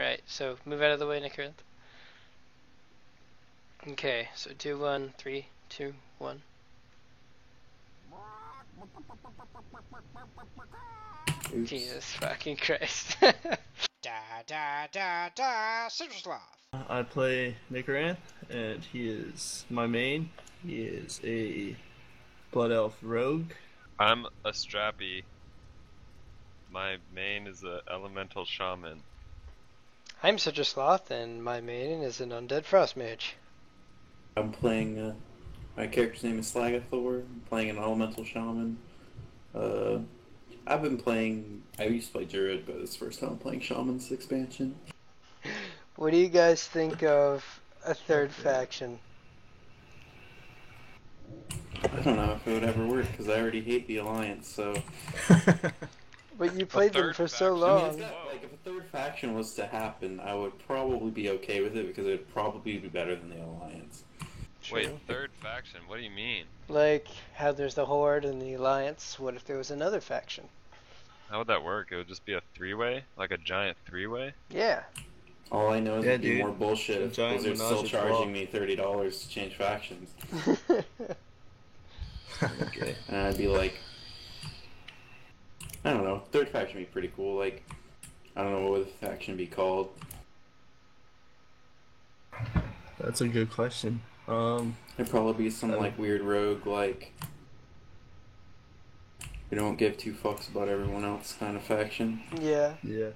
Alright, so move out of the way, Nicarinth. Okay, so 2, 1, 3, 2, 1. Oops. Jesus fucking Christ. Citrusloth. I play Nicaranth, and he is my main. He is a Blood Elf Rogue. I'm a Strappy. My main is a Elemental Shaman. I'm Citrusloth, and my main is an Undead Frost Mage. I'm playing, my character's name is Slagathor. I'm playing an Elemental Shaman. I've been playing, I used to play Druid, but it's the first time I'm playing Shaman's expansion. What do you guys think of a third faction? I don't know if it would ever work, because I already hate the Alliance, so... But you played them third for so faction? long. I mean, like, if a third faction was to happen, I would probably be okay with it, because it would probably be better than the Alliance. Wait, True. third faction? What do you mean? Like how there's the Horde and the Alliance. What if there was another faction? How would that work? It would just be a three-way? Like a giant three-way? Yeah. All I know is Yeah, it'd be dude. more bullshit A if giant Blizzard's menage still a charging trois. me $30 to change factions. Okay. And I'd be like... I don't know, third faction would be pretty cool, like... I don't know what would the faction be called. That's a good question. It'd probably be some, like, weird rogue, like... We don't give two fucks about everyone else kind of faction. Yeah. Yeah.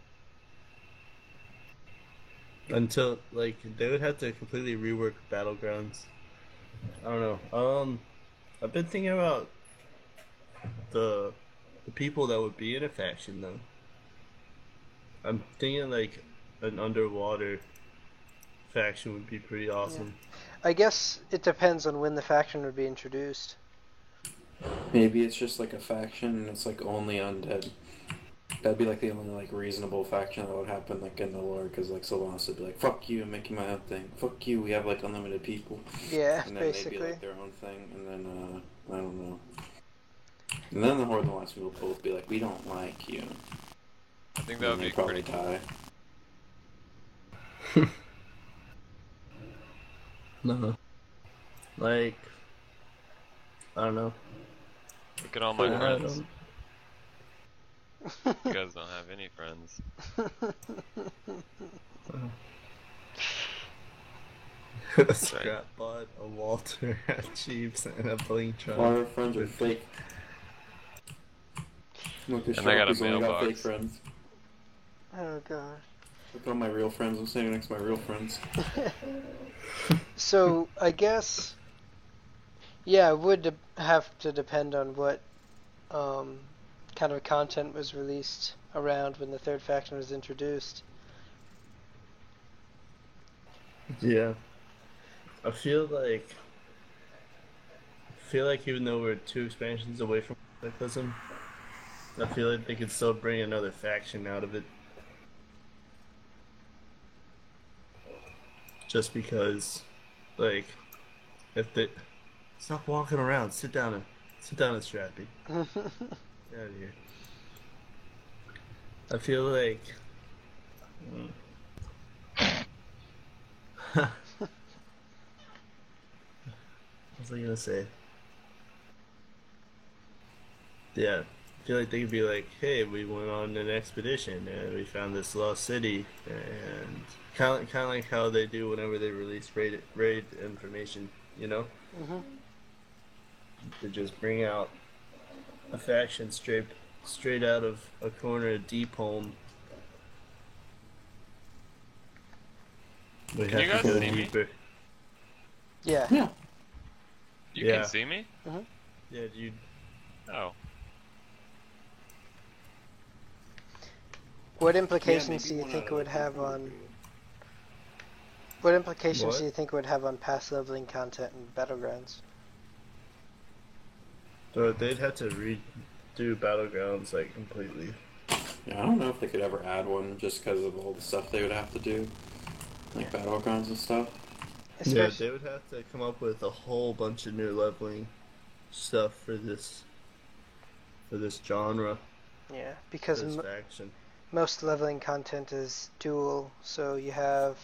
Until, like, they would have to completely rework Battlegrounds. I don't know. I've been thinking about the people that would be in a faction, though. I'm thinking, like, an underwater faction would be pretty awesome. I guess it depends on when the faction would be introduced. Maybe it's just, like, a faction and it's, like, only undead. That'd be, like, the only, like, reasonable faction that would happen, like, in the lore, because, like, Sylvanas would be like, fuck you, I'm making my own thing. Fuck you, we have, like, unlimited people. Yeah, And then basically. they'd be, like, their own thing, and then, I don't know. And then the Horde and the Alliance people both be like, we don't like you. I think And that would they'd be probably pretty cool. die. No. Like, I don't know. Look at all my I friends. don't- You guys don't have any friends. A Scrapbot, a Walter, a Chiefs, and a Blingtron. All our friends are fake. Look, this And I got a Sharpie's only got fake mailbox. friends. Oh god. Look at all my real friends, I'm sitting next to my real friends. So, I guess, yeah, it would have to depend on what kind of content was released around when the third faction was introduced. Yeah. I feel like even though we're 2 expansions away from Cataclysm, I feel like they could still bring another faction out of it. Just because, like, if they stop walking around, sit down, Strappy. Get out of here. I feel like. What was I gonna say? Yeah, I feel like they could be like, hey, we went on an expedition and we found this lost city, and kind of like how they do whenever they release raid information, you know? Mhm. To just bring out a faction straight out of a corner of Deep Home. We Can you have to guys go see me? deeper. Yeah. Yeah. You Yeah. can see me? Yeah, you. Oh. What implications do you think it would have on... What implications What? do you think it would have on past leveling content in Battlegrounds? So they'd have to redo Battlegrounds like completely. Yeah, I don't know if they could ever add one just because of all the stuff they would have to do. Like Battlegrounds and stuff. Yeah, Especially, they would have to come up with a whole bunch of new leveling stuff for this genre, yeah, for because this faction. most leveling content is dual, so you have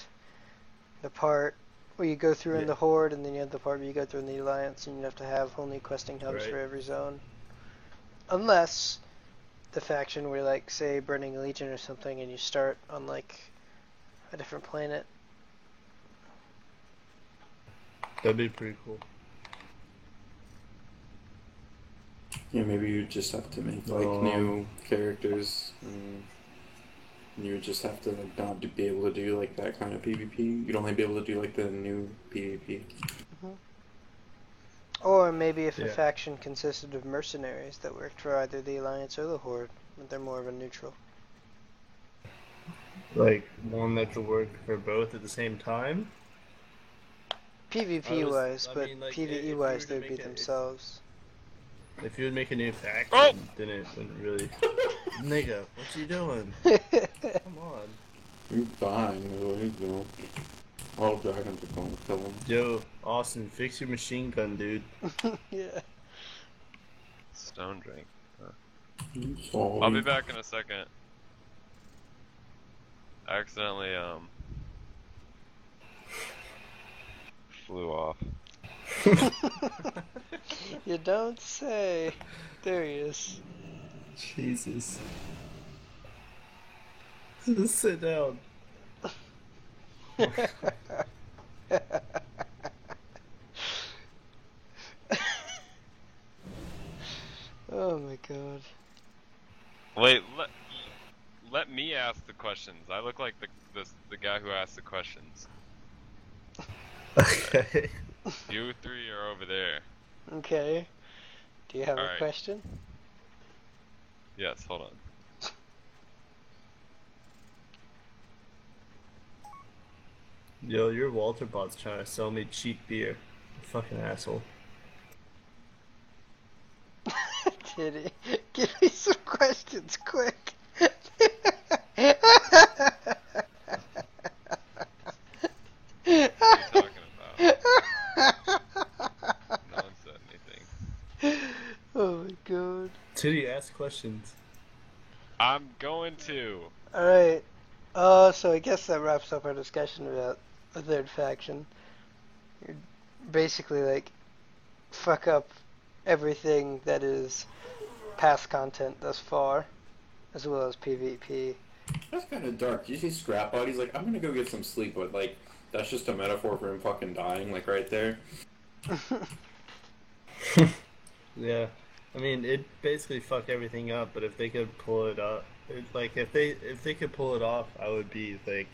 the part where you go through in Yeah. the Horde, and then you have the part where you go through in the Alliance, and you have to have only questing hubs Right. for every zone. Unless the faction where, like, say, Burning Legion or something, and you start on, like, a different planet. That'd be pretty cool. Yeah, maybe you just have to make like new characters. And you would just have to like, not be able to do like that kind of PvP. You'd only be able to do like the new PvP. Or maybe if a Yeah. faction consisted of mercenaries that worked for either the Alliance or the Horde, but they're more of a neutral. Like one that could work for both at the same time. PvP wise, I but mean, like, if PvE you wise, were to they'd be make themselves. If you would make a new faction, Oh! then it wouldn't really. Nigga, what you doing? Come on. You're fine. What are you doing? All dragons are going to kill him. Yo, Austin, fix your machine gun, dude. Yeah. Stone drink. So, I'll be back in a second. I accidentally flew off. You don't say. There he is. Jesus. Just sit down. Oh my god. Wait, let me ask the questions. I look like the guy who asked the questions. Okay. You three are over there. Okay. Do you have a Alright. question? Yes, hold on. Yo, your Walter bot's trying to sell me cheap beer. Fucking asshole. Titty. Give me some questions quick. What are you talking about? No one said anything. Oh my god. Titty, ask questions. I'm going to. Alright. So I guess that wraps up our discussion about the third faction. You're basically like fuck up everything that is past content thus far, as well as PvP. that's kind of dark. You see Scrap Body's like, I'm gonna go get some sleep, but like, that's just a metaphor for him fucking dying, like right there. Yeah. I mean, it basically fuck everything up, but if they could pull it up, if they could pull it off, I would be like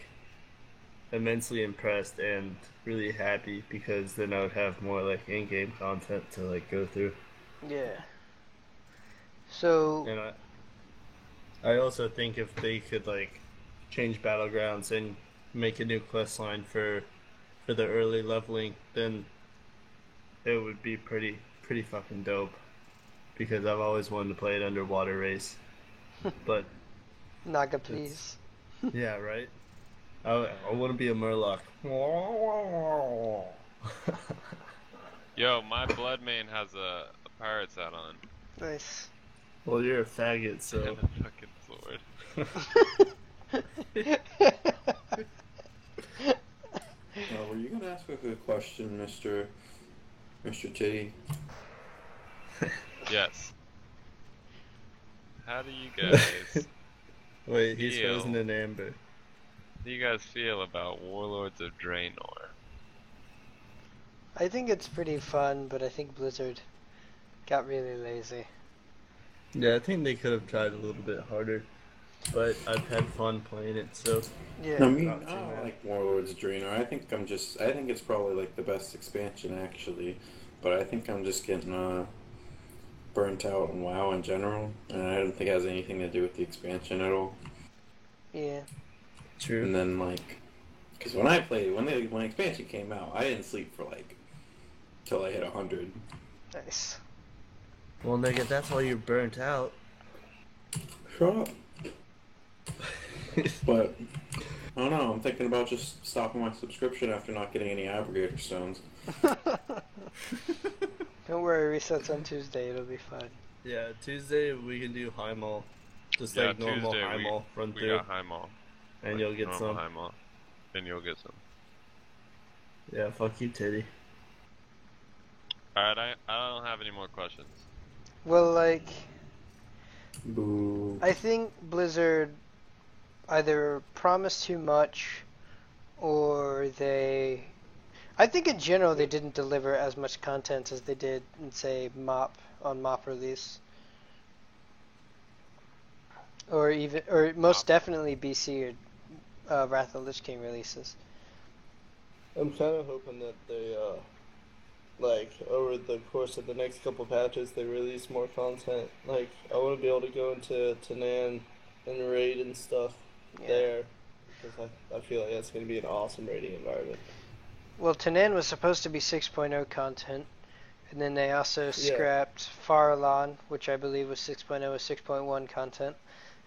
immensely impressed and really happy because then I would have more like in-game content to like go through. Yeah. So And I also think if they could like change battlegrounds and make a new quest line for the early leveling, then it would be pretty fucking dope. Because I've always wanted to play an underwater race. But Naga, please. yeah, right? I want to be a Murloc. Yo, my blood main has a pirate's hat on. Nice. Well, you're a faggot, so And a fucking sword. Were you gonna ask a good question, Mr. Titty? Yes. How do you guys wait, he's Feel. frozen in amber. how do you guys feel about Warlords of Draenor? I think it's pretty fun, but I think Blizzard got really lazy. Yeah, I think they could have tried a little bit harder, but I've had fun playing it, so Yeah. I mean, I Not too don't bad. like Warlords of Draenor. I think it's probably like the best expansion actually, but I think I'm just getting burnt out on WoW in general, and I don't think it has anything to do with the expansion at all. Yeah. true. And then like, because when the expansion came out, I didn't sleep for like till I hit 100. Nice. Well, nigga, that's why you're burnt out. Shut up. But I don't know. I'm thinking about just stopping my subscription after not getting any Abrogator stones. Don't worry, resets on Tuesday. It'll be fun. Yeah, Tuesday we can do Heimel. Just Yeah, like normal Tuesday high mall run we through, got high mall. and Like you'll get normal some. high mall. And you'll get some. Yeah, fuck you, titty. Alright, I don't have any more questions. Well, like, Boo. I think Blizzard either promised too much or I think in general they didn't deliver as much content as they did in, say, MOP release. Or most definitely BC or Wrath of the Lich King releases. I'm kind of hoping that they, like, over the course of the next couple patches, they release more content. Like, I want to be able to go into Tanan and raid and stuff there, because I feel like that's going to be an awesome raiding environment. Well, Tanan was supposed to be 6.0 content, and then they also scrapped Farallon, which I believe was 6.0 or 6.1 content,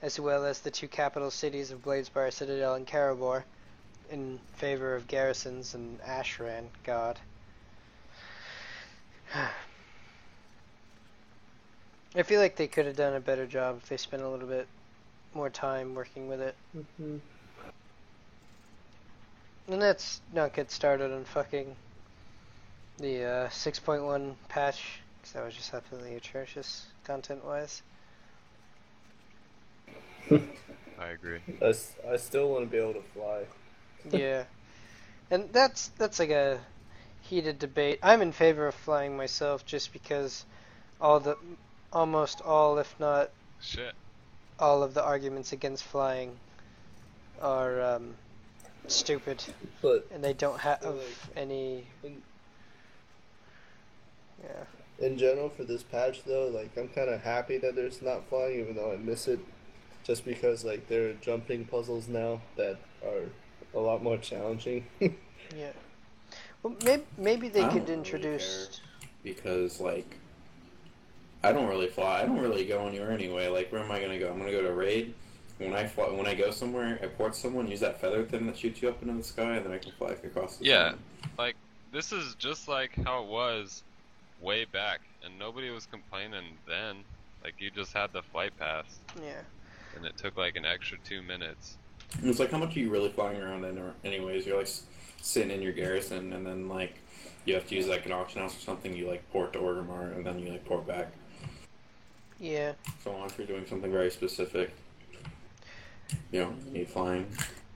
as well as the two capital cities of Bladespire, Citadel, and Karabor, in favor of garrisons and Ashran. God. I feel like they could have done a better job if they spent a little bit more time working with it. Mm-hmm. And let's not get started on fucking the 6.1 patch, because that was just absolutely atrocious content-wise. I agree. I still want to be able to fly. Yeah. And that's like a heated debate. I'm in favor of flying myself just because almost all, if not Shit. all of the arguments against flying are stupid, But and they don't have like, any. in general, for this patch though, like, I'm kind of happy that there's not flying, even though I miss it, just because like there are jumping puzzles now that are a lot more challenging. Yeah. Well, maybe they I could don't introduce. really care, because like I don't really fly. I don't really go anywhere anyway. Like, where am I gonna go? I'm gonna go to raid. When I go somewhere, I port someone, use that feather thing that shoots you up into the sky, and then I can fly across the Yeah, sun. like, this is just like how it was way back, and nobody was complaining then. Like, you just had the flight pass, Yeah. and it took like an extra 2 minutes. It's like, how much are you really flying around anyways? You're like sitting in your garrison, and then like you have to use like an auction house or something. You like port to Orgrimmar, and then you like port back. Yeah. So unless you're doing something very specific, you don't need flying.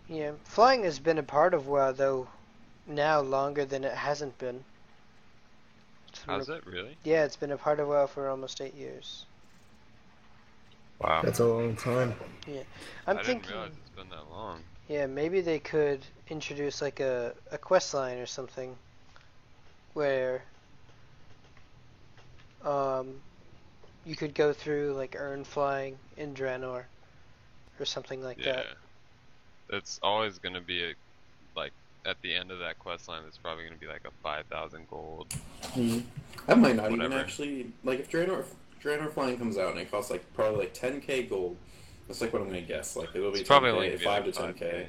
Yeah. Flying has been a part of WoW though, now longer than it hasn't been. Has it really? Yeah, it's been a part of WoW for almost 8 years. Wow. That's a long time. I'm I thinking. didn't realize it's been that long. Yeah, maybe they could introduce like a quest line or something where you could go through like Earn flying in Draenor or something like Yeah. that. It's always gonna be like at the end of that quest line. It's probably gonna be like a 5,000 gold. I might not even Whatever. actually like if Draenor flying comes out and it costs like probably like 10k gold. That's like what I'm gonna guess. Like it'll be It's probably 10K, like 5 to 5K. 10k.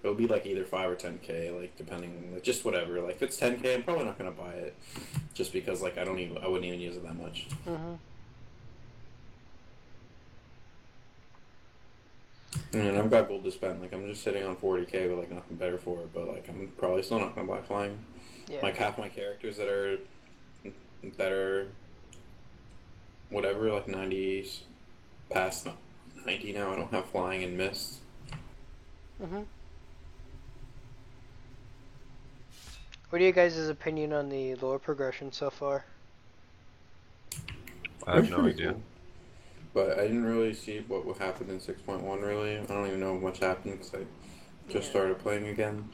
It'll be like either 5 or 10k, like depending, like, just whatever. Like if it's 10k, I'm probably not gonna buy it, just because like I wouldn't even use it that much. Mm-hmm. And I've got gold to spend. Like I'm just sitting on 40k with like nothing better for it. But like I'm probably still not gonna buy flying. Yeah. Like half my characters that are whatever, like 90s past 90 now, I don't have flying and mist. Mm-hmm. What are you guys' opinion on the lore progression so far? I have It's no pretty idea. cool. But I didn't really see what would happen in 6.1 really. I don't even know much happened because I just started playing again.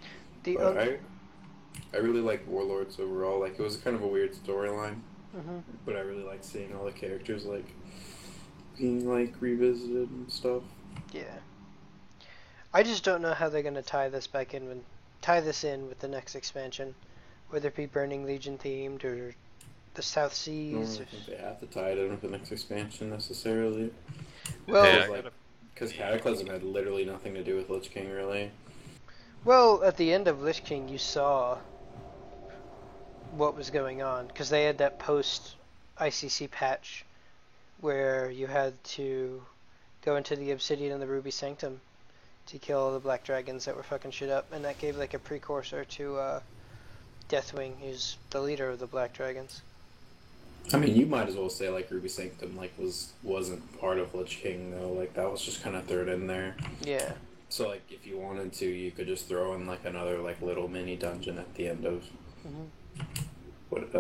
But I really like Warlords overall. Like it was kind of a weird storyline, Mm-hmm. but I really liked seeing all the characters like being like revisited and stuff. Yeah. I just don't know how they're gonna tie this in with the next expansion, whether it be Burning Legion themed or the South I don't Seas. really think they have to tie it in with the next expansion necessarily. Well, Hey, I like, gotta- because Cataclysm had literally nothing to do with Lich King really. well, at the end of Lich King, you saw what was going on because they had that post ICC patch where you had to go into the Obsidian and the Ruby Sanctum to kill all the black dragons that were fucking shit up, and that gave like a precursor to Deathwing, who's the leader of the black dragons. I mean, you might as well say like Ruby Sanctum like wasn't part of Lich King though. Like that was just kind of thrown in there. Yeah. So like if you wanted to, you could just throw in like another like little mini dungeon at the end of what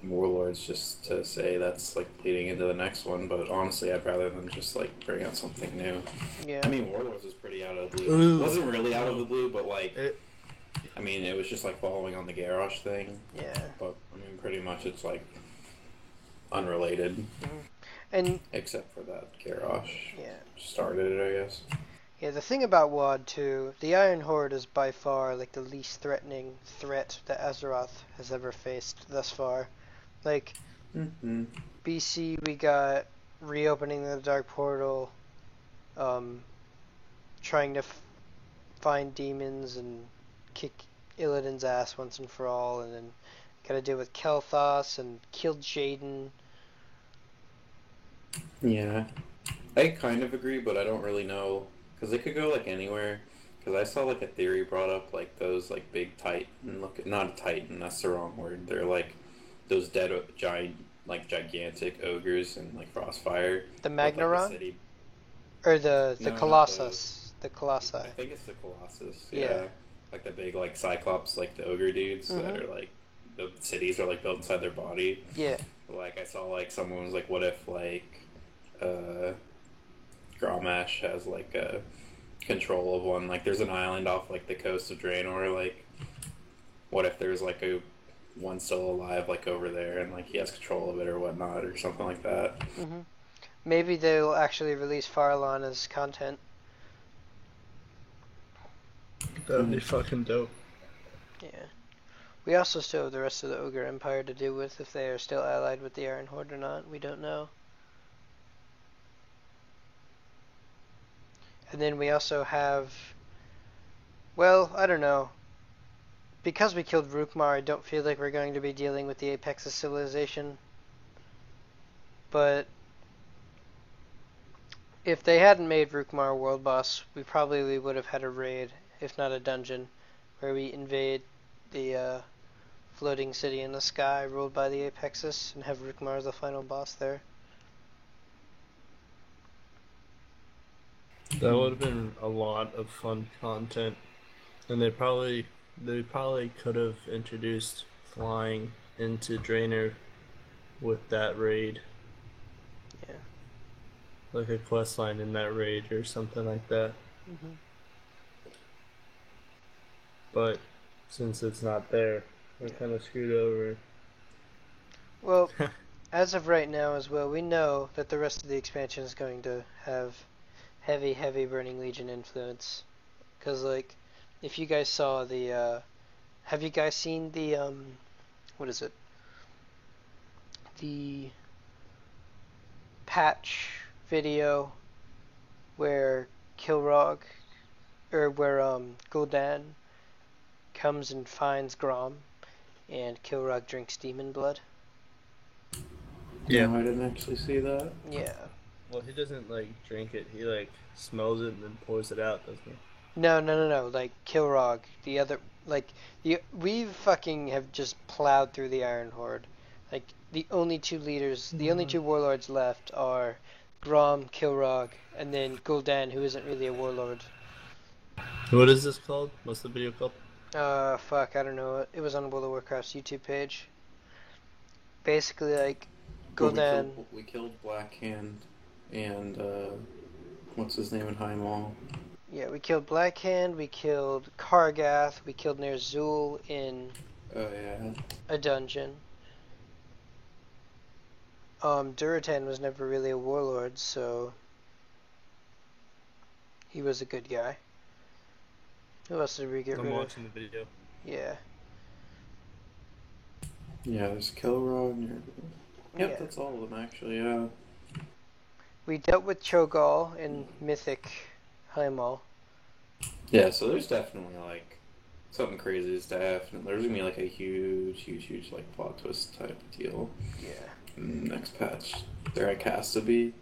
Warlords, just to say that's like leading into the next one. But honestly, I'd rather than just like bring out something new. Yeah. I mean, Warlords was pretty out of the blue. Ooh. It wasn't really out of the blue, but like I mean, it was just like following on the Garrosh thing. Yeah. But I mean, pretty much it's like unrelated. And except for that Garrosh yeah. started it, I guess. Yeah, the thing about WoD too, the Iron Horde is by far like the least threatening threat that Azeroth has ever faced thus far. Like BC, we got reopening the Dark Portal, trying to find demons and kick Illidan's ass once and for all, and then gotta deal with Kel'Thas and killed Jaden. Yeah, I kind of agree, but I don't really know. Because it could go, like, anywhere. Because I saw, like, a theory brought up, like, those, like, big Titan... Not a Titan, that's the wrong word. They're, like, those dead, giant, like, gigantic ogres in, like, Frostfire. The Magnaron? With, like, or the No, Colossus? The Colossi. I think it's the Colossus, yeah. Like, the big, like, Cyclops, like, the ogre dudes that are, like... The cities are, like, built inside their body. Yeah. Like, I saw, like, someone was like, what if, like... Grommash has like a control of one. Like there's an island off like the coast of Draenor. Like, what if there's like one still alive like over there, and like he has control of it or whatnot, or something like that. Maybe they'll actually release Farlan as content. That'd be fucking dope. Yeah. We also still have the rest of the Ogre Empire to deal with. If they are still allied with the Iron Horde or not, we don't know. And then we also have, well, I don't know. Because we killed Rukmar, I don't feel like we're going to be dealing with the Apex of Civilization. But if they hadn't made Rukmar world boss, we probably would have had a raid, if not a dungeon, where we invade the floating city in the sky ruled by the Apexes and have Rukmar as the final boss there. That would have been a lot of fun content, and they probably could have introduced flying into Draenor with that raid. Yeah. Like a quest line in that raid or something like that. But since it's not there, we're kind of screwed over. Well, as of right now as well, we know that the rest of the expansion is going to have heavy Burning Legion influence. Because, like, if you guys saw the, have you guys seen the, what is it? The patch video where Kilrog, or where, Gul'dan comes and finds Grom, and Kilrog drinks demon blood? Yeah. No, I didn't actually see that. Yeah. Well, he doesn't, like, drink it. He, like, smells it and then pours it out, doesn't he? No. Like, Kilrog. The other, like, we fucking have just plowed through the Iron Horde. Like, the only two leaders, the only two warlords left are Grom, Kilrog, and then Gul'dan, who isn't really a warlord. What is this called? What's the video called? Fuck, I don't know. It was on World of Warcraft's YouTube page. Basically, like, Gul'dan... We killed Blackhand and, what's his name in Highmaul? Yeah, we killed Blackhand, we killed Kargath, we killed Ner'zhul in a dungeon. Durotan was never really a warlord, so he was a good guy. Who else did we get rid of? I'm watching the video. Yeah. Yeah, there's Kilrog. Yep, Yeah. that's all of them actually, yeah. We dealt with Cho'Gall in Mythic Highmaul. Yeah, so there's definitely, like, something crazy is definitely... There's gonna be, like, a huge, like, plot twist type of deal. Yeah. In the next patch. There has to be.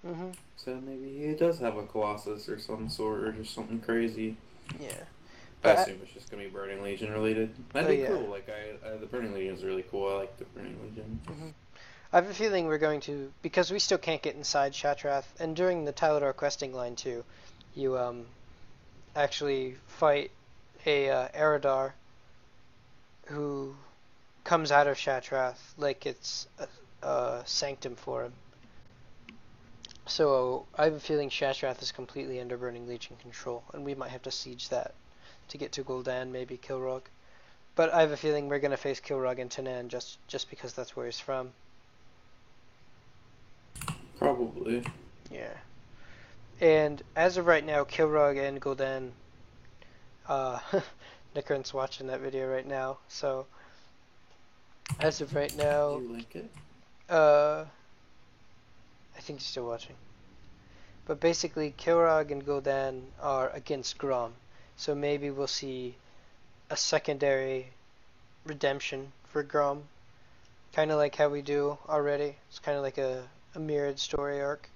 Mhm. So maybe he does have a Colossus or some sort, or just something crazy. Yeah. I But assume it's just gonna be Burning Legion related. That'd Oh, be yeah. cool. Like the Burning Legion is really cool. I like the Burning Legion. I have a feeling we're going to, because we still can't get inside Shattrath, and during the Tylador questing line too, you actually fight a Eridar who comes out of Shattrath like it's a sanctum for him. So I have a feeling Shattrath is completely under Burning Legion control, and we might have to siege that to get to Gul'dan, maybe Kilrogg. But I have a feeling we're going to face Kilrogg and Tanan just because that's where he's from. Probably. Yeah. And as of right now, Kilrogg and Gul'dan, Nickern's watching that video right now, so as of right Did now, you link it? I think he's still watching. But basically, Kilrogg and Gul'dan are against Grom, so maybe we'll see a secondary redemption for Grom, kind of like how we do already. It's kind of like a mirrored story arc,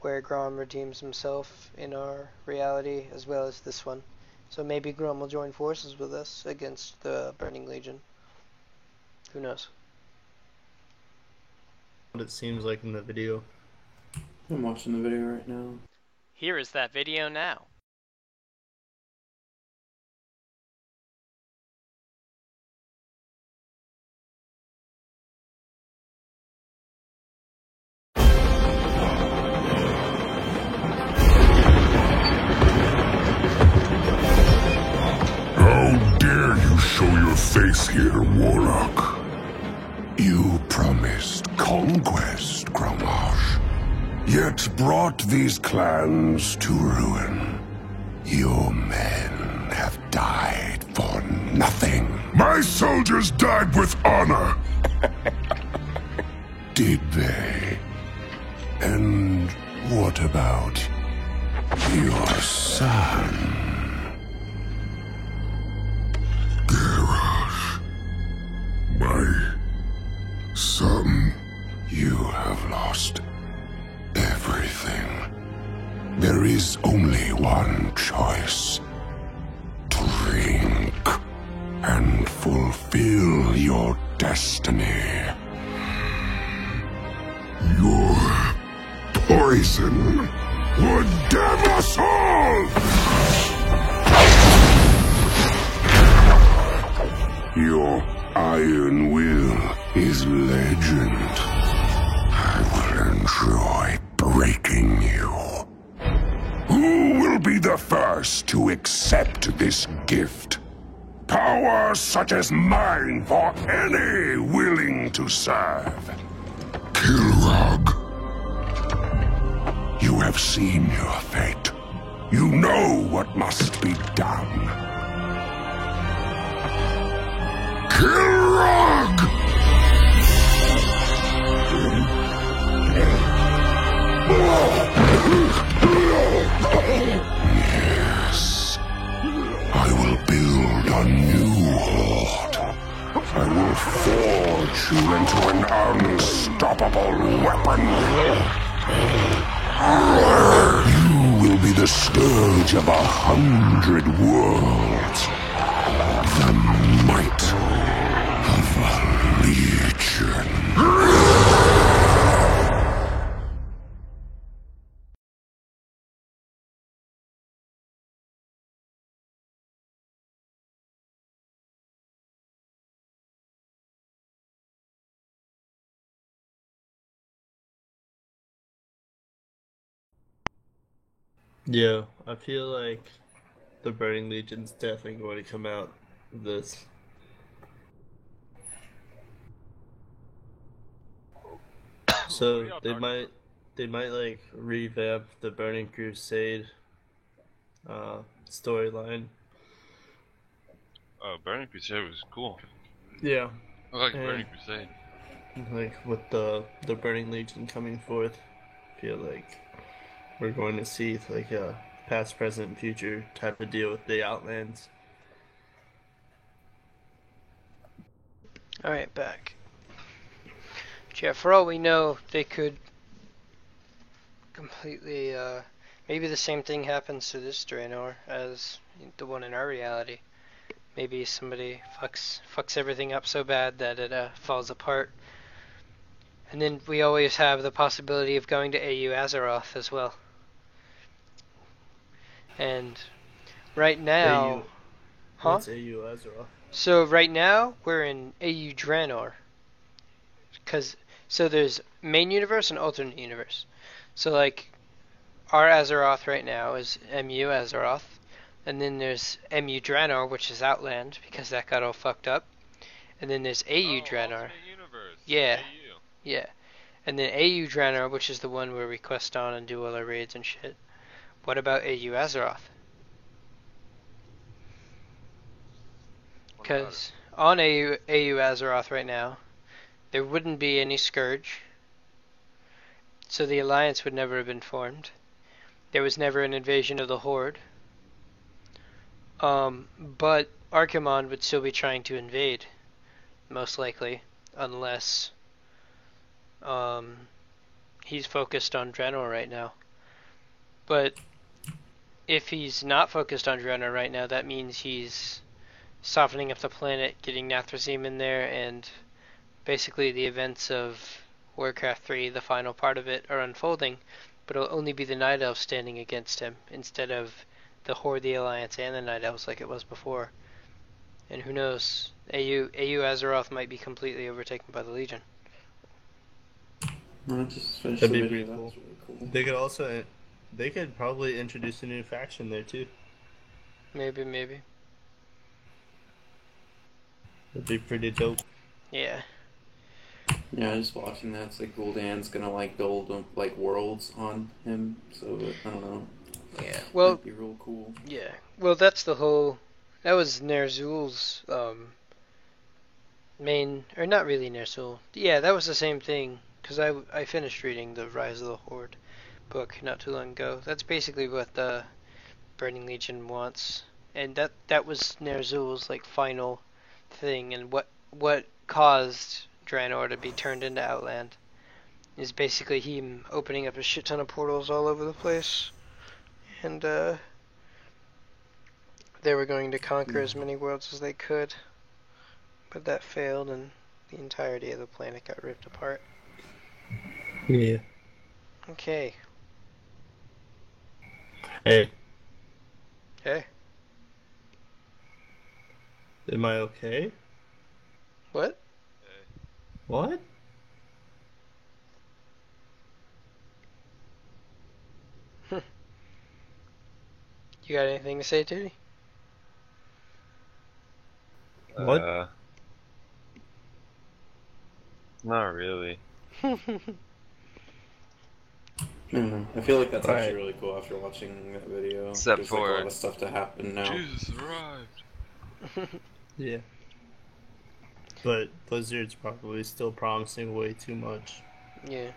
where Grom redeems himself in our reality as well as this one. So maybe Grom will join forces with us against the Burning Legion. Who knows? What it seems like in the video. I'm watching the video right now. Here is that video now. How dare you show your face here, Warlock? You promised conquest, Grommash, yet brought these clans to ruin. Your men have died for nothing. My soldiers died with honor. Did they? And what about your son? Garrosh, my son. You have lost everything. There is only one choice. Drink and fulfill your destiny. Your poison would damn us all! Your iron will is legend. I will enjoy breaking you. Who will be the first to accept this gift? Power such as mine for any willing to serve. Kilrogg. You have seen your fate. You know what must be done. Kilrogg! Yes. I will build a new horde. I will forge you into an unstoppable weapon. You will be the scourge of 100 worlds. The might of a legion. Yeah, I feel like the Burning Legion's definitely going to come out of this. So they might like revamp the Burning Crusade storyline. Oh, Burning Crusade was cool. Yeah. I like And- Burning Crusade. Like with the Burning Legion coming forth, I feel like we're going to see like a past, present, and future type of deal with the Outlands. Alright, back. Yeah, for all we know, they could completely, maybe the same thing happens to this Draenor as the one in our reality. Maybe somebody fucks everything up so bad that it falls apart. And then we always have the possibility of going to AU Azeroth as well. And right now... AU. Huh? What's AU Azeroth? So right now, we're in AU Draenor. So there's main universe and alternate universe. So like, our Azeroth right now is MU Azeroth. And then there's MU Draenor, which is Outland, because that got all fucked up. And then there's AU Draenor. Alternate universe. Yeah. AU. Yeah. And then AU Draenor, which is the one where we quest on and do all our raids and shit. What about AU Azeroth? What about Because on AU Azeroth right now, there wouldn't be any Scourge. So the Alliance would never have been formed. There was never an invasion of the Horde. But Archimonde would still be trying to invade, most likely, unless he's focused on Draenor right now. But if he's not focused on Draenor right now, that means he's softening up the planet, getting Nathrezim in there, and basically the events of Warcraft 3, the final part of it, are unfolding, but it'll only be the Night Elves standing against him, instead of the Horde, the Alliance, and the Night Elves like it was before. And who knows, AU Azeroth might be completely overtaken by the Legion. No, just finished That'd the be video. pretty That cool. was really cool. They could also, they could probably introduce a new faction there too. Maybe. That'd be pretty dope. Yeah. Yeah, just watching that, it's like Gul'dan's gonna like build like worlds on him, so I don't know. Yeah. Well, That'd be real cool. yeah. Well, that was Ner'zhul's main, or not really Ner'zhul. Yeah, that was the same thing, because I finished reading the Rise of the Horde book not too long ago. That's basically what the Burning Legion wants, and that was Ner'zhul's like final thing, and what caused Draenor to be turned into Outland is basically him opening up a shit ton of portals all over the place, and they were going to conquer as many worlds as they could, but that failed, and the entirety of the planet got ripped apart. Yeah. Okay. Hey, Hey. am I okay? What? What? You got anything to say, Tootie? What? Not really. I don't know. I feel like that's Alright. actually really cool after watching that video. Except There's for- like a lot of stuff to happen now. Jesus arrived. Yeah. But Blizzard's probably still promising way too much. Yeah.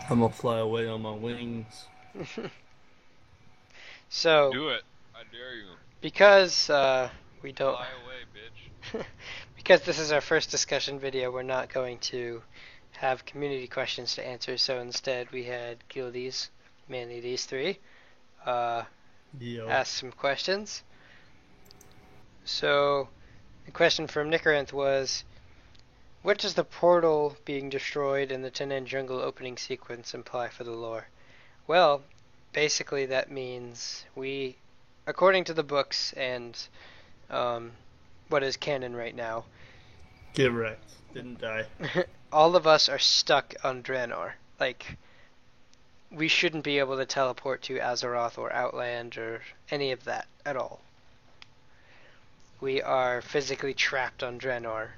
I'm gonna fly away on my wings. So, Do it. I dare you. because we don't, Fly away, bitch. because this is our first discussion video, we're not going to have community questions to answer. So instead, we had Guildies, mainly these three, Yo. ask some questions. So, the question from Nicaranth was, what does the portal being destroyed in the Tenen Jungle opening sequence imply for the lore? Well, basically that means we, according to the books and what is canon right now, Get wrecked. Didn't die. all of us are stuck on Draenor. Like, we shouldn't be able to teleport to Azeroth or Outland or any of that at all. We are physically trapped on Draenor.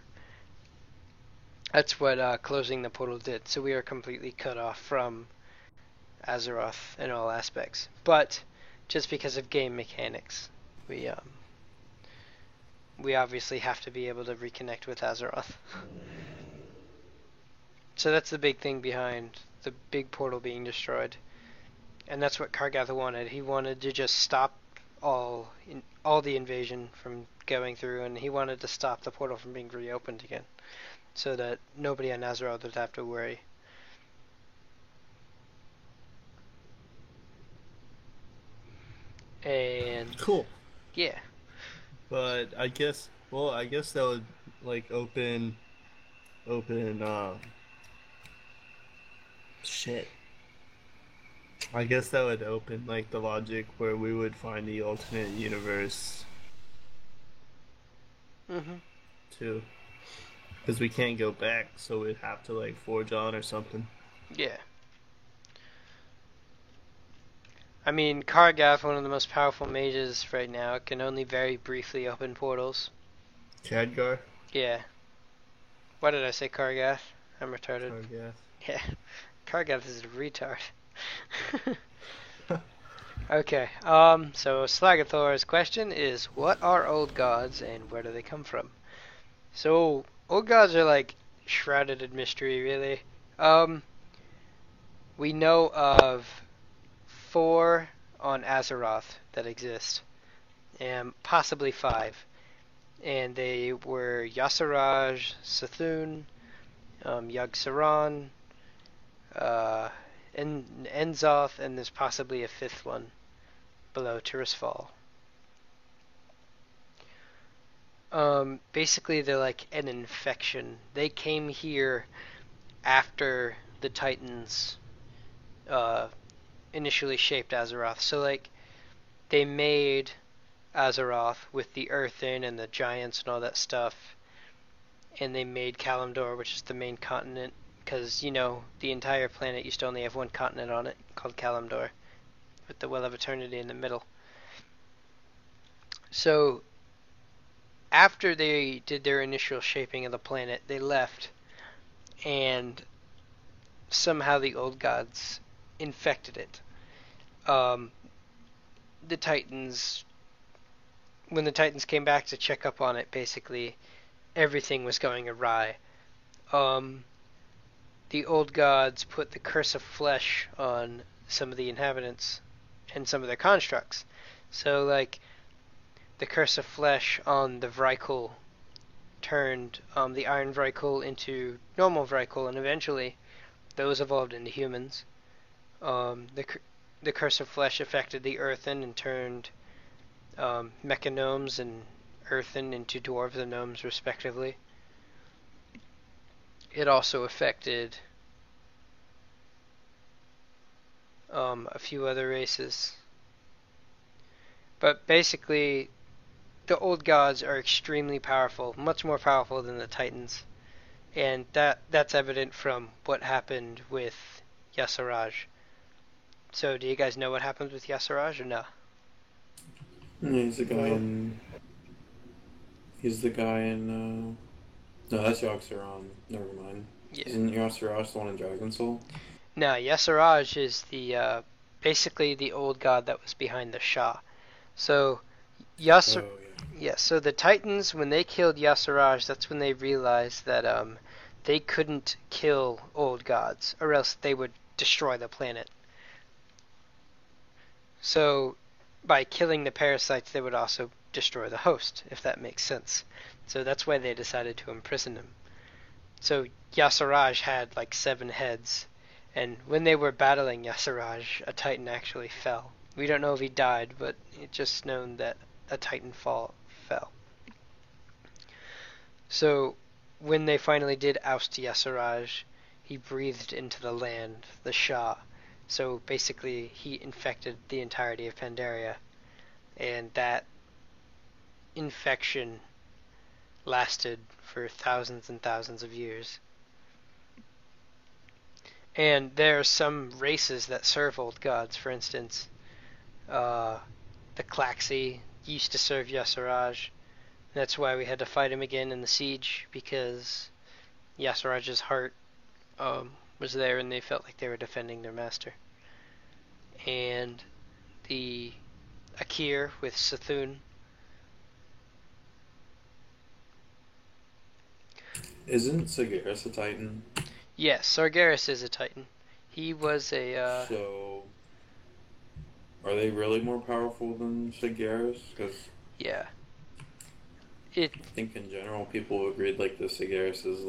That's what closing the portal did. So we are completely cut off from Azeroth in all aspects. But just because of game mechanics, we obviously have to be able to reconnect with Azeroth. So that's the big thing behind the big portal being destroyed. And that's what Kargath wanted. He wanted to just stop all the invasion from going through, and he wanted to stop the portal from being reopened again, so that nobody on Azeroth would have to worry. And Cool. yeah. But I guess that would like open shit. I guess that would open like the logic where we would find the alternate universe Mhm. too. Because we can't go back, so we'd have to like forge on or something. Yeah. I mean, Kargath, one of the most powerful mages right now, can only very briefly open portals. Khadgar? Yeah. Why did I say Kargath? I'm retarded. Kargath. Yeah. Kargath is a retard. Okay, so Slagathor's question is, what are old gods and where do they come from? So, old gods are like shrouded in mystery, really. We know of 4 on Azeroth that exist, and possibly 5. And they were Yasiraj, Sethun, Yogg-Saron, Enzoth, and there's possibly a 5th one below Tirisfal. Basically, they're like an infection. They came here after the Titans initially shaped Azeroth. So, like, they made Azeroth with the Earthen and the giants and all that stuff, and they made Kalimdor, which is the main continent, because, you know, the entire planet used to only have one continent on it, called Kalimdor, with the Well of Eternity in the middle. So, after they did their initial shaping of the planet, they left, and somehow the old gods infected it. The Titans, when the Titans came back to check up on it, basically everything was going awry. The old gods put the curse of flesh on some of the inhabitants and some of their constructs. So, like, the curse of flesh on the Vrykul turned the Iron Vrykul into normal Vrykul, and eventually those evolved into humans. The curse of flesh affected the Earthen and turned Mechagnomes and Earthen into Dwarves and Gnomes, respectively. It also affected a few other races. But basically, the old gods are extremely powerful, much more powerful than the Titans. And that's evident from what happened with Yasiraj. So, do you guys know what happened with Yasiraj or no? He's the guy in... No, that's Yogg-Saron. Never mind. Yeah. Isn't Yasiraj the one in Dragon Soul? No, Yasiraj is the basically the old god that was behind the Shah. So, Oh, yeah. so the Titans, when they killed Yasiraj, that's when they realized that they couldn't kill old gods, or else they would destroy the planet. So, by killing the parasites, they would also destroy the host, if that makes sense. So that's why they decided to imprison him. So Yasiraj had like 7 heads, and when they were battling Yasiraj, a Titan actually fell. We don't know if he died, but it's just known that a Titan fell. So when they finally did oust Yasiraj, he breathed into the land, the Shah. So basically, he infected the entirety of Pandaria, and that infection lasted for thousands and thousands of years. And there are some races that serve old gods. For instance, the Klaxi used to serve Yasiraj. That's why we had to fight him again in the siege, because Yasiraj's heart was there and they felt like they were defending their master. And the Akir with Sethun. Isn't Sargeras a Titan? Yes, Sargeras is a Titan. He was a... So, are they really more powerful than Sargeras? Because yeah. I think in general people agreed like the Sargeras is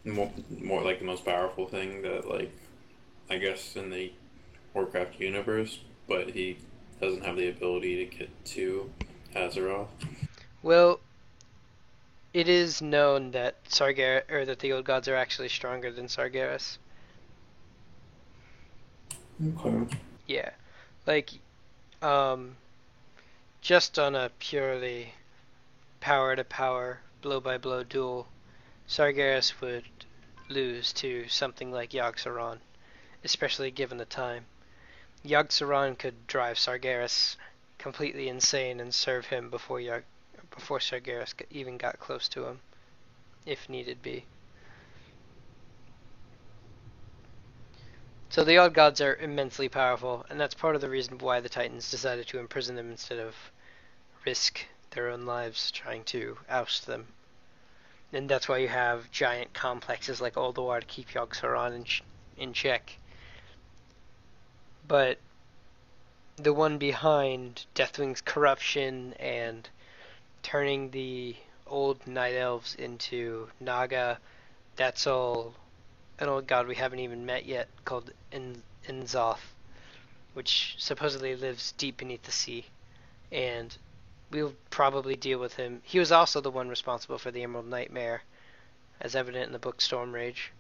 more like the most powerful thing that, like, I guess in the Warcraft universe, but he doesn't have the ability to get to Azeroth. Well, it is known that that the old gods are actually stronger than Sargeras. Okay. Yeah, like, just on a purely power-to-power, blow-by-blow duel, Sargeras would lose to something like Yogg-Saron, especially given the time. Yogg-Saron could drive Sargeras completely insane and serve him before Sargeras even got close to him, if needed be. So the Old Gods are immensely powerful, and that's part of the reason why the Titans decided to imprison them instead of risk their own lives trying to oust them. And that's why you have giant complexes like Ulduar to keep Yogg-Saron in check. But the one behind Deathwing's corruption and turning the old Night Elves into Naga, that's all an old god we haven't even met yet called N'Zoth, which supposedly lives deep beneath the sea. And we'll probably deal with him. He was also the one responsible for the Emerald Nightmare, as evident in the book Stormrage.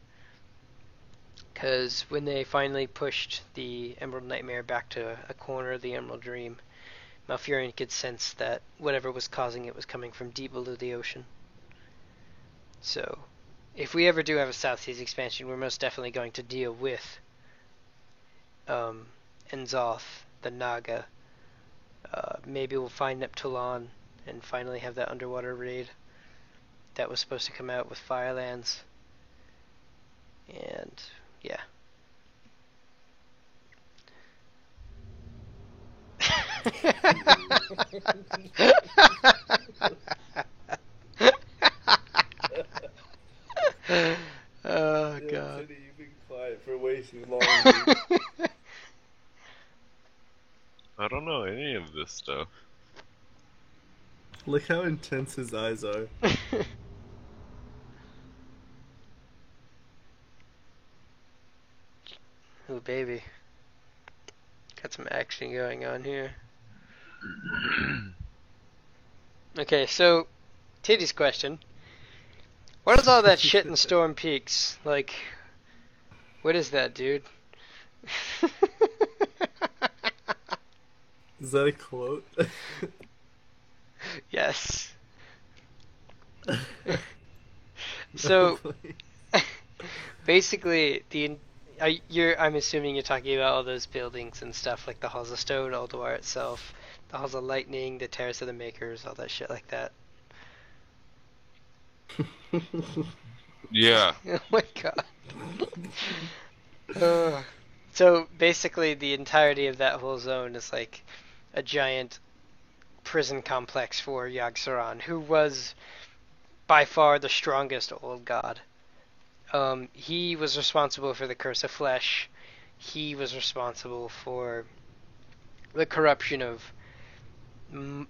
Because when they finally pushed the Emerald Nightmare back to a corner of the Emerald Dream, Malfurion could sense that whatever was causing it was coming from deep below the ocean. So, if we ever do have a South Seas expansion, we're most definitely going to deal with N'Zoth, the Naga. Maybe we'll find Neptulon and finally have that underwater raid that was supposed to come out with Firelands. And yeah. Oh god. You've been quiet for way too long. I don't know any of this stuff. Look how intense his eyes are. Ooh, baby. Got some action going on here. Okay, so, Titty's question. What is all that shit in Storm Peaks? Like, what is that, dude? Is that a quote? Yes. So, basically, I'm assuming you're talking about all those buildings and stuff, like the Halls of Stone, Ulduar itself, the Halls of Lightning, the Terrace of the Makers, all that shit like that. Yeah. Oh my god. So basically the entirety of that whole zone is like a giant prison complex for Yogg-Saron, who was by far the strongest old god. He was responsible for the Curse of Flesh. He was responsible for the corruption of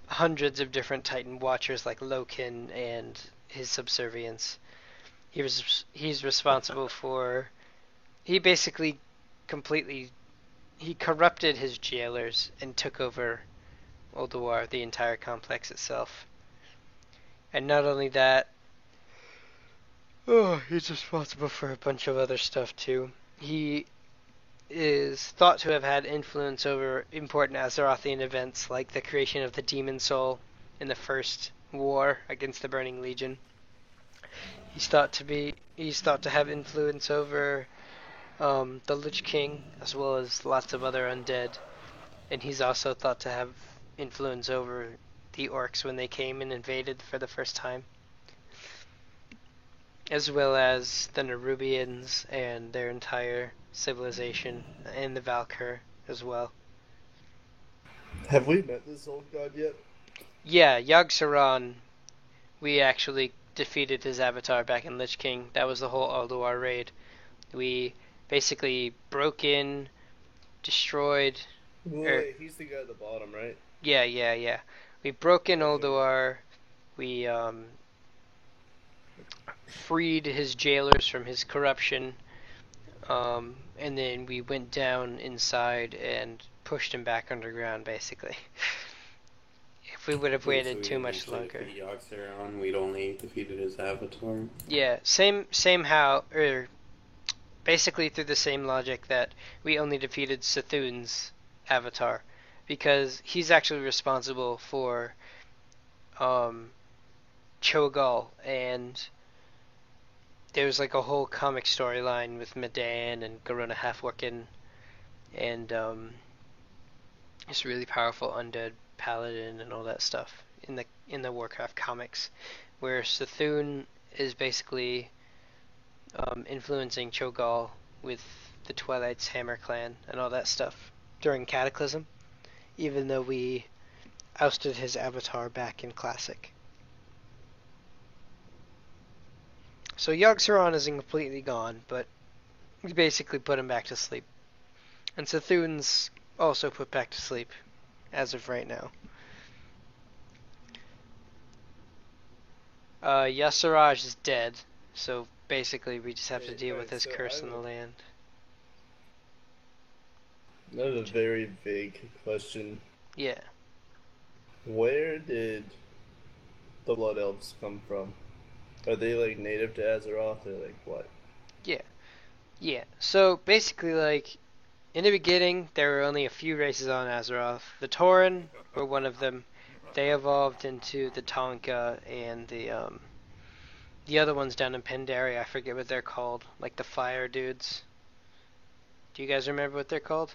hundreds of different Titan Watchers like Loken and his subservience. He's responsible for... He basically he corrupted his jailers and took over Ulduar, the entire complex itself. And not only that, he's responsible for a bunch of other stuff too. He is thought to have had influence over important Azerothian events like the creation of the Demon Soul in the first war against the Burning Legion. He's thought to have influence over the Lich King, as well as lots of other undead. And he's also thought to have influence over the orcs when they came and invaded for the first time, as well as the Nerubians and their entire civilization, and the Valkyr as well. Have we met this old god yet? Yeah, Yogg-Saron, we actually defeated his avatar back in Lich King. That was the whole Ulduar raid. We basically broke in, destroyed... Wait, he's the guy at the bottom, right? Yeah. We broke in Ulduar. We freed his jailers from his corruption. And then we went down inside and pushed him back underground, basically. If we would have Wait, waited so we too didn't much actually longer. defeat Yogg-Saron, we'd only defeated his avatar. Yeah, same how, basically through the same logic that we only defeated Sethun's avatar, because he's actually responsible for Cho'Gall, and there's like a whole comic storyline with Medan and Garona Halfworkin, and this really powerful undead paladin and all that stuff in the Warcraft comics, where Sethun is basically influencing Cho'Gall with the Twilight's Hammer clan and all that stuff during Cataclysm, even though we ousted his avatar back in Classic. So Yogg-Saron isn't completely gone, but we basically put him back to sleep. And Sethun's also put back to sleep, as of right now. Y'Shaarj is dead, so basically we just have to deal with his curse in the land. That is a very vague question. Yeah. Where did the Blood Elves come from? Are they like native to Azeroth or like what? Yeah, so basically, like, in the beginning, there were only a few races on Azeroth. The Tauren were one of them. They evolved into the Tonka and the other ones down in Pandaria. I forget what they're called, like the fire dudes. Do you guys remember what they're called?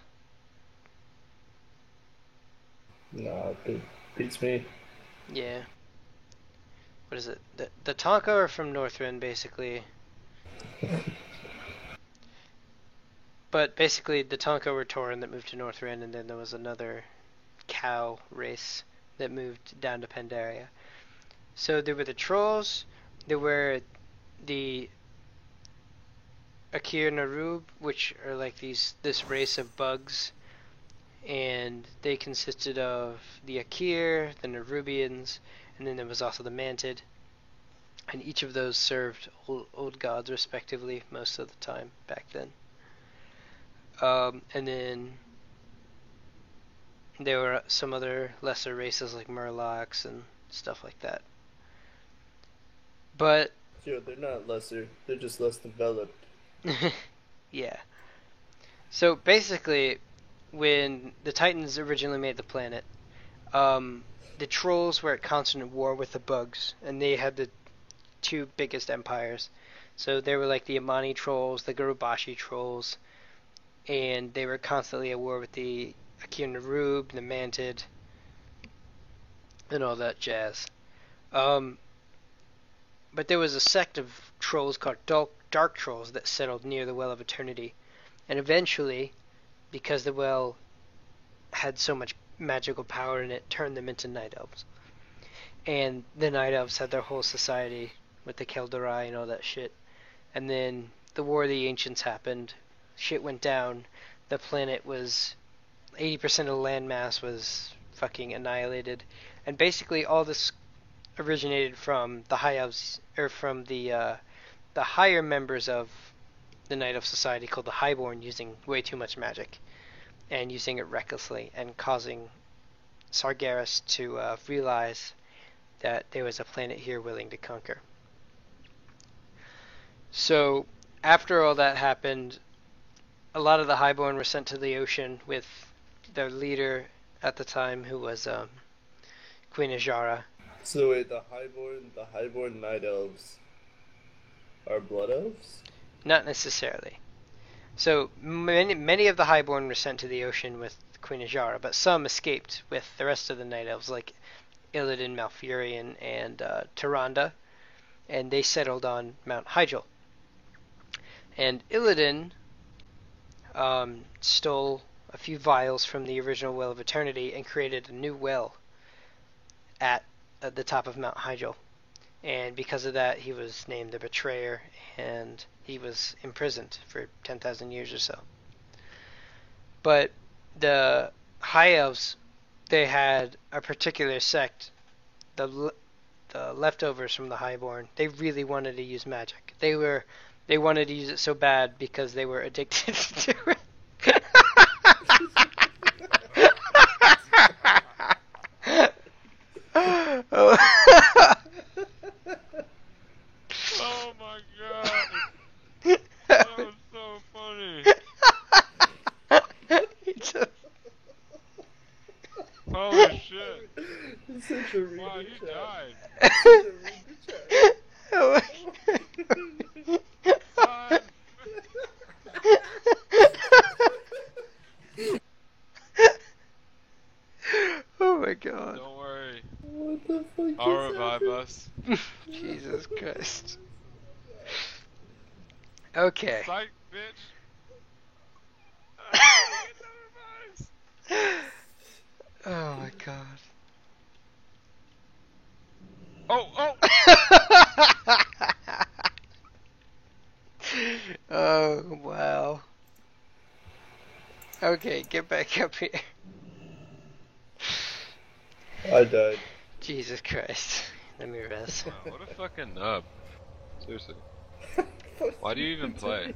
Nah, it beats me. Yeah. What is it? The Tonka are from Northrend, basically. But basically, the Tonka were Tauren that moved to Northrend, and then there was another cow race that moved down to Pandaria. So there were the Trolls, there were the Akir Narub, which are like this race of bugs, and they consisted of the Akir, the Nerubians, and then there was also the Mantid, and each of those served old gods respectively most of the time back then. And then there were some other lesser races like Murlocs and stuff like that. But Sure, they're not lesser. They're just less developed. yeah. So basically, when the Titans originally made the planet, the Trolls were at constant war with the Bugs, and they had the two biggest empires. So they were like the Amani Trolls, the Gurubashi Trolls, and they were constantly at war with the Akir Narub, the Mantid, and all that jazz. But there was a sect of trolls called Dark Trolls that settled near the Well of Eternity, and eventually, because the well had so much magical power in it, turned them into Night Elves. And the Night Elves had their whole society with the Kel'Dorai and all that shit. And then the War of the Ancients happened, shit went down, the planet was 80% of the landmass was fucking annihilated, and basically all this originated from the High Elves, or from the higher members of the Night Elf Society called the Highborn, using way too much magic and using it recklessly, and causing Sargeras to realize that there was a planet here willing to conquer. So after all that happened, a lot of the Highborn were sent to the ocean with their leader at the time, who was Queen Azshara. So wait, the Highborn Night Elves are Blood Elves? Not necessarily. So many of the Highborn were sent to the ocean with Queen Azshara, but some escaped with the rest of the Night Elves, like Illidan, Malfurion, and Tyrande, and they settled on Mount Hyjal. And Illidan stole a few vials from the original Well of Eternity and created a new well at the top of Mount Hyjal. And because of that, he was named the Betrayer, and he was imprisoned for 10,000 years or so. But the High Elves, they had a particular sect, the leftovers from the Highborn. They really wanted to use magic. They wanted to use it so bad because they were addicted to it. Holy shit! It's such a Wow, reader you chat. died. Such a reader chat. Oh Son! Oh my god. Don't worry. What the fuck I'll just revive happened? us. Jesus Christ. Okay. Psych, bitch! Oh my god. Oh! Oh, wow. Okay, get back up here. I died. Jesus Christ. Let me rest. Wow, what a fucking nub. Seriously. Why do you even play?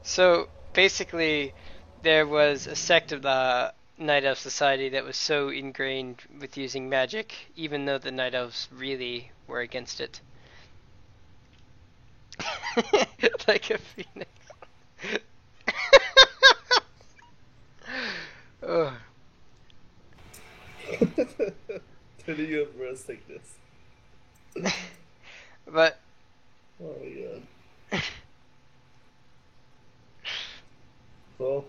So, basically, there was a sect of the Night Elf Society that was so ingrained with using magic, even though the Night Elves really were against it. Like a phoenix. Oh. Turning you up rest like this. But Oh my god. Well,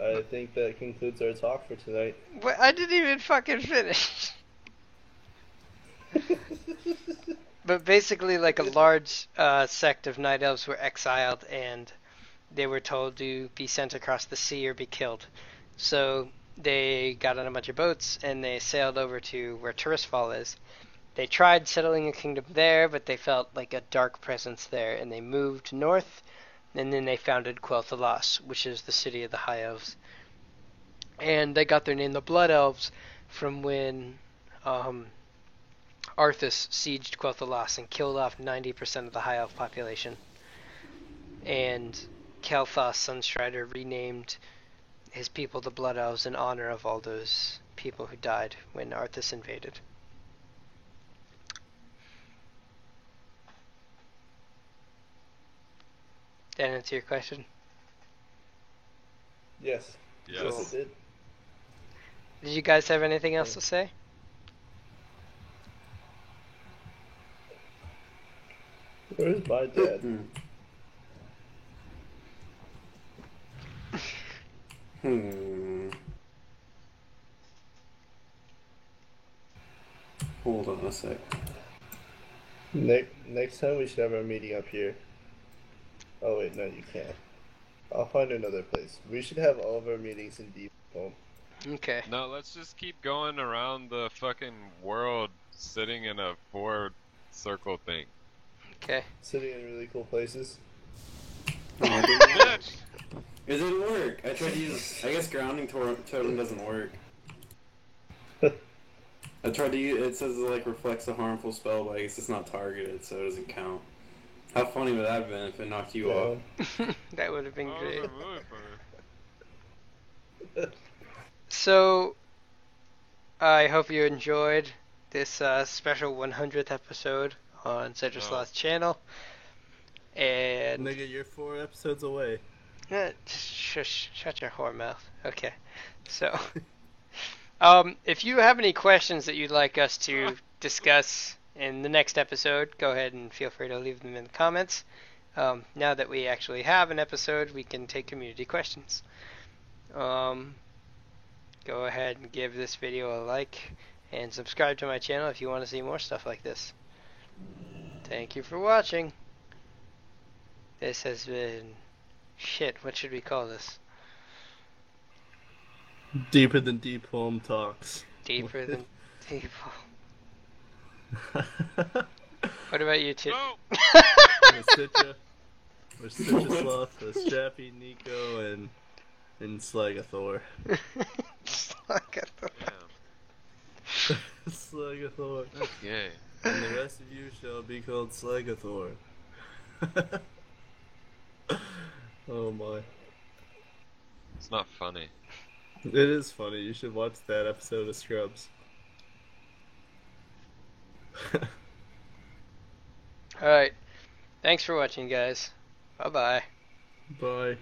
I think that concludes our talk for tonight. I didn't even fucking finish. But basically, like a large sect of night elves were exiled, and they were told to be sent across the sea or be killed. So they got on a bunch of boats and they sailed over to where Tirisfal is. They tried settling a kingdom there, but they felt like a dark presence there, and they moved north, and then they founded Quel'Thalas, which is the city of the High Elves. And they got their name, the Blood Elves, from when Arthas sieged Quel'Thalas and killed off 90% of the High Elf population. And Kael'thas Sunstrider renamed his people the Blood Elves in honor of all those people who died when Arthas invaded. Did that answer your question? Yes. Yes. Yes, it did. Did you guys have anything else to say? Where's my dad? Hold on a sec. Next time we should have our meeting up here. Oh wait, no, you can't. I'll find another place. We should have all of our meetings in Deep Home. Okay. No, let's just keep going around the fucking world sitting in a 4-circle thing. Okay. Sitting in really cool places. No, it didn't work. Bitch! It didn't work. I tried to use. I guess grounding totem doesn't work. I tried to use. It says it like reflects a harmful spell, but I guess it's not targeted, so it doesn't count. How funny would that have been if it knocked you off? That would have been Oh, great. that was really funny. So, I hope you enjoyed this special 100th episode on Citrus Oh. Lost channel. And Nigga, you're 4 episodes away. Shut your whore mouth. Okay. So, if you have any questions that you'd like us to discuss in the next episode, go ahead and feel free to leave them in the comments. Now that we actually have an episode, we can take community questions. Go ahead and give this video a like and subscribe to my channel if you want to see more stuff like this. Thank you for watching. This has been... Shit, what should we call this? Deeper than Deep Home Talks. Deeper than deep. What about you two? No! We're Citrusloth, Strappy, Nico, and Slagathor. Damn, Slagathor. that's gay. And the rest of you shall be called Slagathor. Oh my. It's not funny. It is funny. You should watch that episode of Scrubs. Alright. Thanks for watching, guys. Bye-bye. Bye.